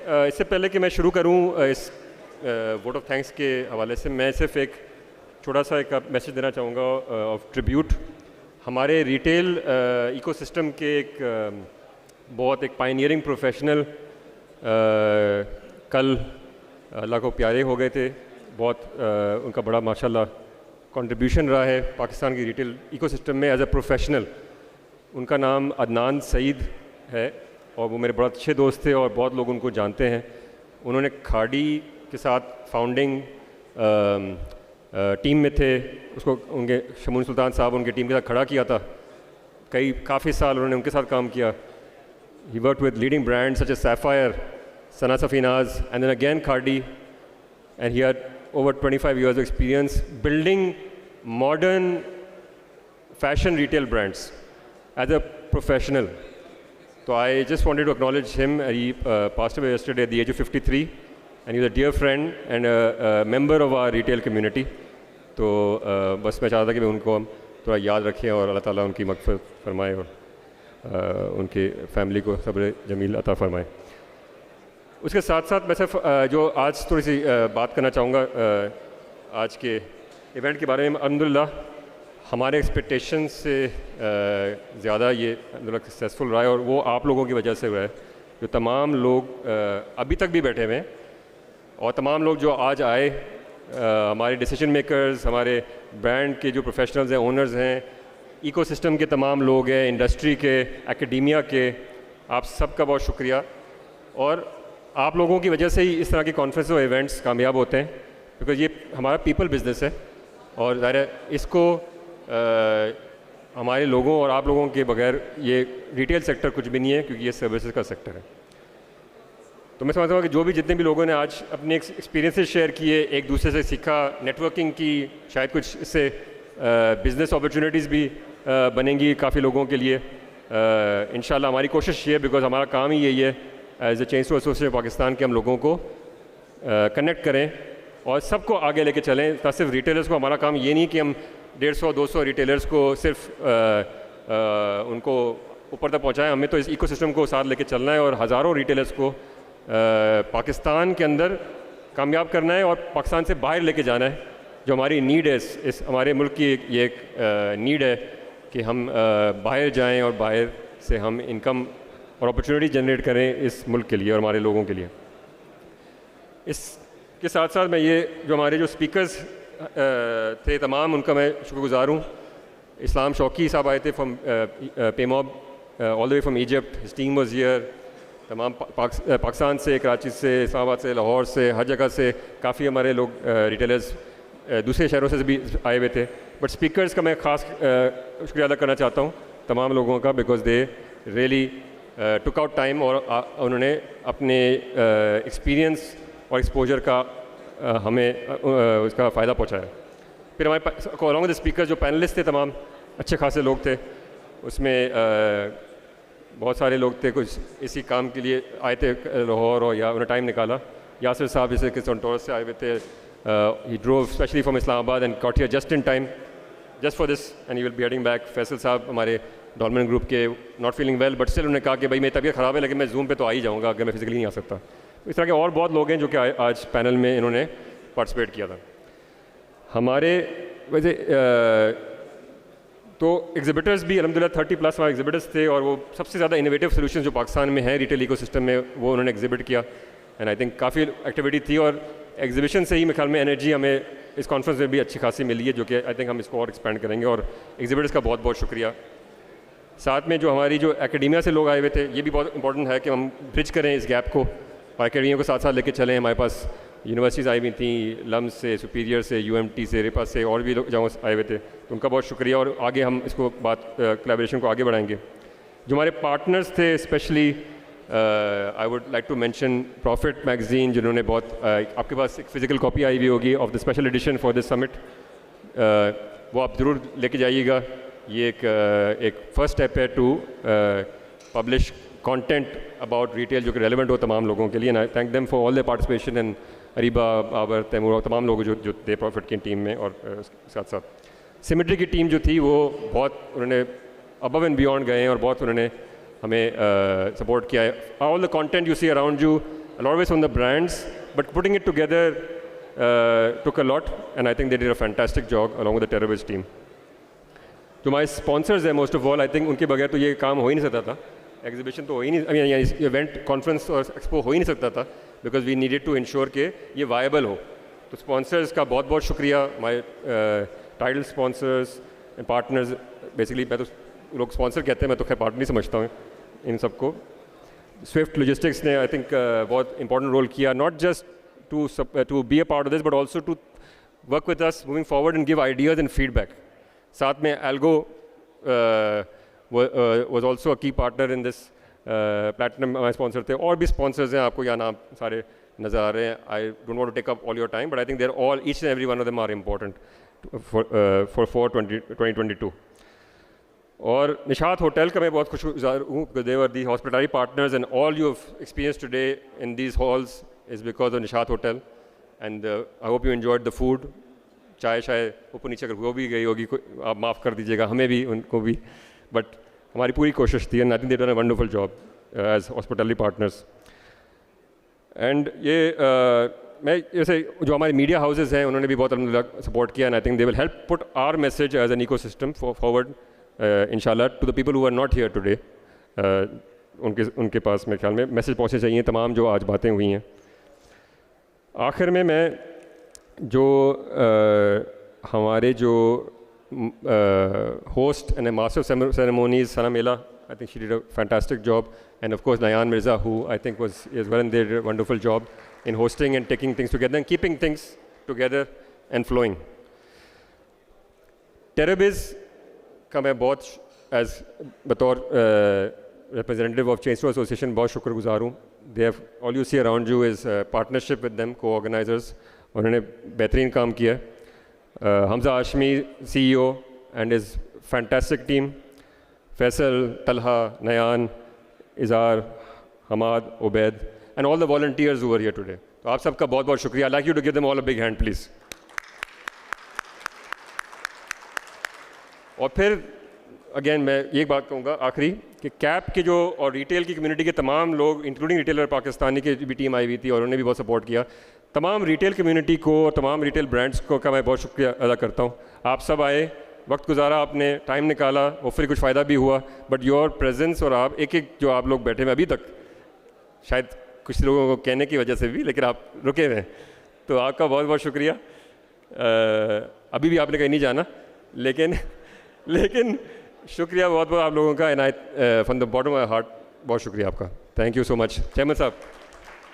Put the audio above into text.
اس سے پہلے کہ میں شروع کروں اس ووٹ آف تھینکس کے حوالے سے، میں صرف ایک چھوٹا سا ایک میسیج دینا چاہوں گا آف ٹریبیوٹ. ہمارے ریٹیل ایکو سسٹم کے ایک بہت ایک پائنیئرنگ پروفیشنل کل اللہ کو پیارے ہو گئے تھے. بہت ان کا بڑا ماشاء اللہ کنٹریبیوشن رہا ہے پاکستان کی ریٹیل ایکو سسٹم میں ایز اے پروفیشنل. ان کا نام عدنان سعید ہے اور وہ میرے بڑے اچھے دوست تھے اور بہت لوگ ان کو جانتے ہیں. انہوں نے کھاڑی کے ساتھ فاؤنڈنگ ٹیم میں تھے. اس کو ان کے شمون سلطان صاحب ان کی ٹیم کے ساتھ کھڑا کیا تھا. کافی سال انہوں نے ان کے ساتھ کام کیا. He worked with leading brand such a Sapphire, Sana Safinaz, and then again Khaadi, and he had over 25 years of experience building modern fashion retail brands as a professional. So I just wanted to acknowledge him. He passed away yesterday at the age of 53 and he was a dear friend and a member of our retail community. تو بس میں چاہتا تھا کہ ان کو ہم تھوڑا یاد رکھیں اور اللہ تعالیٰ ان کی مغفرت فرمائے اور ان کی فیملی کو صبر جمیل عطا فرمائے. اس کے ساتھ ساتھ میں صرف جو آج تھوڑی سی بات کرنا چاہوں گا آج کے ایونٹ کے بارے میں. الحمدللہ ہمارے ایکسپیکٹیشن سے زیادہ یہ الحمدللہ سکسیزفل رہا ہے اور وہ آپ لوگوں کی وجہ سے ہوا ہے جو تمام لوگ ابھی تک بھی بیٹھے ہوئے ہیں اور تمام لوگ جو آج آئے, ہمارے ڈیسیجن میکرز, ہمارے برانڈ کے جو پروفیشنلز ہیں, اونرز ہیں, ایکو سسٹم کے تمام لوگ ہیں, انڈسٹری کے, ایکیڈیمیا کے, آپ سب کا بہت شکریہ. اور آپ لوگوں کی وجہ سے ہی اس طرح کی کانفرنس اور ایونٹس کامیاب ہوتے ہیں بیکاز یہ ہمارا پیپل بزنس ہے اور ظاہر ہے اس کو ہمارے لوگوں اور آپ لوگوں کے بغیر یہ ریٹیل سیکٹر کچھ بھی نہیں ہے کیونکہ یہ سروسز کا سیکٹر ہے. تو میں سمجھتا ہوں کہ جو بھی جتنے بھی لوگوں نے آج اپنے ایکسپیرینسز شیئر کیے, ایک دوسرے سے سیکھا, نیٹورکنگ کی, شاید کچھ اس سے بزنس اپرچونیٹیز بھی بنیں گی کافی لوگوں کے لیے. انشاءاللہ ہماری کوشش یہ ہے بیکاز ہمارا کام ہی یہی ہے as a change to association Pakistan کے ہم لوگوں کو کنیکٹ کریں اور سب کو آگے لے کے چلیں. نہ صرف ریٹیلرز کو, ہمارا کام یہ نہیں کہ ہم 150-200 ریٹیلرز کو صرف ان کو اوپر تک پہنچائیں, ہمیں تو اس ایکو سسٹم کو ساتھ لے کے چلنا ہے اور ہزاروں ریٹیلرز کو پاکستان کے اندر کامیاب کرنا ہے اور پاکستان سے باہر لے کے جانا ہے. جو ہماری نیڈ ہے, اس ہمارے ملک کی یہ ایک نیڈ ہے کہ ہم باہر جائیں اور باہر سے ہم انکم اور اپرچونیٹی جنریٹ کریں اس ملک کے لیے اور ہمارے لوگوں کے لیے. اس کے ساتھ ساتھ میں یہ جو ہمارے جو اسپیکرز تھے تمام ان کا میں شکر گزار ہوں. اسلام شوقی صاحب آئے تھے فرام پیموب all the way from Egypt, his team was here. تمام پاکستان سے, کراچی سے, اسلام آباد سے, لاہور سے, ہر جگہ سے کافی ہمارے لوگ ریٹیلرز دوسرے شہروں سے بھی آئے ہوئے تھے. بٹ اسپیکرز کا میں خاص شکریہ ادا کرنا چاہتا ہوں تمام لوگوں کا because they really took out time اور انہوں نے اپنے ایکسپیرینس اور ایکسپوجر کا ہمیں اس کا فائدہ پہنچایا. پھر ہمارے along with the اسپیکر جو پینلسٹ تھے تمام اچھے خاصے لوگ تھے, اس میں بہت سارے لوگ تھے کچھ اسی کام کے لیے آئے تھے لاہور اور یا انہوں نے ٹائم نکالا. یاسر صاحب جیسے کہ سنٹورس سے آئے ہوئے تھے, ہی ڈرو اسپیشلی فرام اسلام آباد and got here just in time just for this and he will be heading back. Faisal sahab ہمارے ڈولمن گروپ کے not feeling well but still انہوں نے کہا کہ بھائی میری طبیعت خراب ہے لیکن میں زوم پہ تو آ ہی جاؤں گا اگر میں فزیکلی نہیں آ سکتا. اس طرح کے اور بہت لوگ ہیں جو کہ آج پینل میں انہوں نے پارٹیسپیٹ کیا تھا. ہمارے ویسے تو ایگزیبٹرز بھی الحمدللہ 30+ ہمارے ایگزیبٹرز تھے اور وہ سب سے زیادہ انوویٹیو سولوشن جو پاکستان میں ہیں ریٹیل ایکو سسٹم میں وہ انہوں نے ایگزیبٹ کیا. And I think coffee activity تھی اور ایگزیبیشن سے ہی میرے خیال میں انرجی ہمیں اس کانفرنس میں بھی اچھی خاصی ملی ہے جو کہ آئی تھنک ہم اس کو اور ایکسپینڈ کریں گے. اور ایگزیبٹرز کا بہت بہت شکریہ. ساتھ میں جو ہماری جو ایکیڈیمیا سے لوگ آئے ہوئے تھے, یہ بھی بہت امپورٹنٹ ہے کہ ہم برج کریں اس گیپ کو اور ایکیڈیمیا کو ساتھ ساتھ لے کے چلیں. ہمارے پاس یونیورسٹیز آئی ہوئی تھیں, لمس سے, سپیریئر سے, UMT سے, ریپا سے, اور بھی لوگ جہاں آئے ہوئے تھے, تو ان کا بہت شکریہ. اور آگے ہم اس کو کولیبریشن کو آگے بڑھائیں گے. جو ہمارے پارٹنرز تھے specially I would like to mention Profit magazine, جنہوں نے بہت آپ کے پاس ایک فزیکل کاپی آئی ہوئی ہوگی of the special edition for this summit, وہ آپ ضرور لے کے جائیے گا. یہ ایک فرسٹ اسٹیپ ہے to publish content about retail جو کہ ریلیونٹ ہو تمام لوگوں کے لیے. And I thank them for all the participation and Areeba, Babar, Taimur اور تمام لوگ جو تھے پروفٹ کی ٹیم میں. اور اس کے ساتھ ساتھ سیمیٹری کی ٹیم جو تھی وہ بہت انہوں نے ابو اینڈ بیونڈ گئے ہیں اور بہت انہوں نے ہمیں سپورٹ کیا ہے. All the content you see around you a lot of it's on the brands, but putting it together took a lot, and I think they did a fantastic job along with the TerraBiz team. جو ہمارے sponsors ہیں most of all I think in کے بغیر تو یہ کام ہو ہی نہیں سکتا تھا. ایگزیبیشن تو ہو ہی نہیں, ایونٹ کانفرنس اور ایکسپو ہو ہی نہیں سکتا تھا, because we needed to ensure کہ یہ وائبل ہو. تو اسپانسرز کا بہت بہت شکریہ, ہمارے title sponsors and partners. Basically میں تو لوگ اسپانسر کہتے ہیں, میں تو خیر پارٹنر سمجھتا ہوں ان سب کو. سوئفٹ لاجسٹکس نے آئی تھنک بہت امپورٹنٹ رول کیا, not just to be a part of this but also to work with us moving forward and give ideas and feedback. ساتھ میں Algo was also a key partner in this. Platinum ہمارے sponsor تھے, اور بھی sponsors ہیں, آپ کو یہاں نام سارے نظر آ رہے ہیں. I don't want to take up all your time, but I think they are all each and every one of them are important for 2022. اور نشاط ہوٹل کا میں بہت خوش گزار ہوں, they were the hospitality partners, and all you have experience today in these halls is because of Nishat hotel. And I hope you enjoyed the food. چائے شائے اوپر نیچے اگر وہ بھی گئی ہوگی, آپ معاف کر دیجیے گا, ہمیں بھی ان کو بھی, بٹ ہماری پوری کوشش تھی. And I think they done a wonderful job as hospitality partners. And یہ میں جیسے جو ہمارے میڈیا ہاؤسز ہیں انہوں نے بھی بہت الحمدللہ سپورٹ کیا, and I think they will help put our message as an ecosystem forward ان شاء اللہ to the people who are not here today. ان کے پاس میرے خیال میں میسیج پہنچنے چاہیے تمام جو آج باتیں ہوئی ہیں. آخر میں جو ہمارے جو host and master ceremonies Sana Mela, I think she did a fantastic job, and of course Nayan Mirza who I think was well they did a wonderful job in hosting and taking things together and keeping things together and flowing. ٹیرابیز کا میں بہت as بطور representative of change to association بہت شکر گزار ہوں. They have all you see around you is partnership with them, کو آرگنائزرز. انہوں نے بہترین کام کیا. Hamza Hashmi C E O and his fantastic team, Faisal, Talha, Nayan, Izhar, Hammad, Ubaid, and all the volunteers who are here today. تو آپ سب کا بہت بہت شکریہ. I like you to give them all a big hand please. اور پھر اگین میں ایک بات کہوں گا آخری, کہ کیپ کے جو اور ریٹیل کی کمیونٹی کے تمام لوگ انکلوڈنگ ریٹیلر پاکستانی کی بھی ٹیم آئی ہوئی تھی, اور انہوں نے بھی بہت سپورٹ کیا. تمام ریٹیل کمیونٹی کو اور تمام ریٹیل برانڈس کو کا میں بہت شکریہ ادا کرتا ہوں. آپ سب آئے, وقت گزارا, آپ نے ٹائم نکالا, اور پھر کچھ فائدہ بھی ہوا, بٹ یور پریزنس اور آپ ایک جو آپ لوگ بیٹھے ہوئے ابھی تک, شاید کچھ لوگوں کو کہنے کی وجہ سے بھی, لیکن آپ رکے ہوئے ہیں, تو آپ کا بہت بہت شکریہ. ابھی بھی آپ نے کہیں نہیں جانا, لیکن شکریہ بہت بہت آپ لوگوں کا, عنایت from the bottom of my heart, بہت شکریہ آپ کا. Thank you so much chairman صاحب.